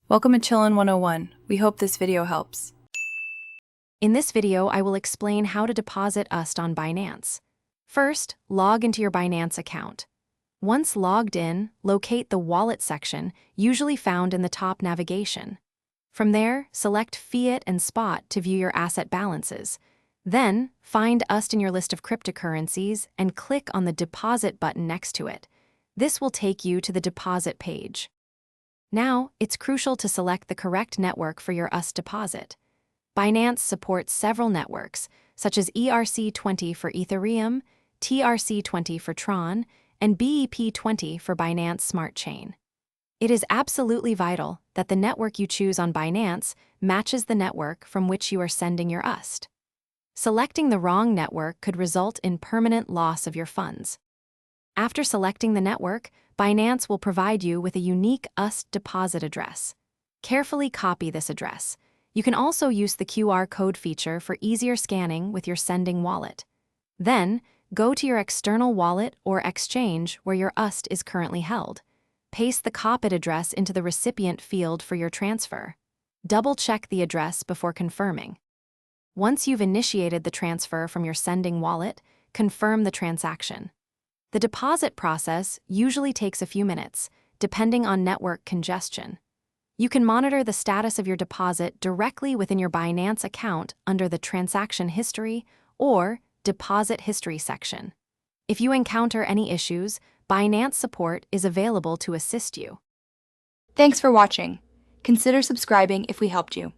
Welcome to Chillin' 101. We hope this video helps. In this video, I will explain how to deposit USD on Binance. First, log into your Binance account. Once logged in, locate the Wallet section, usually found in the top navigation. From there, select Fiat and Spot to view your asset balances. Then, find USD in your list of cryptocurrencies and click on the Deposit button next to it. This will take you to the Deposit page. Now, it's crucial to select the correct network for your USD deposit. Binance supports several networks, such as ERC20 for Ethereum, TRC20 for Tron, and BEP20 for Binance Smart Chain. It is absolutely vital that the network you choose on Binance matches the network from which you are sending your USD. Selecting the wrong network could result in permanent loss of your funds. After selecting the network, Binance will provide you with a unique USD deposit address. Carefully copy this address. You can also use the QR code feature for easier scanning with your sending wallet. Then, go to your external wallet or exchange where your USD is currently held. Paste the copied address into the recipient field for your transfer. Double-check the address before confirming. Once you've initiated the transfer from your sending wallet, confirm the transaction. The deposit process usually takes a few minutes, depending on network congestion. You can monitor the status of your deposit directly within your Binance account under the Transaction History or Deposit History section. If you encounter any issues, Binance support is available to assist you. Thanks for watching. Consider subscribing if we helped you.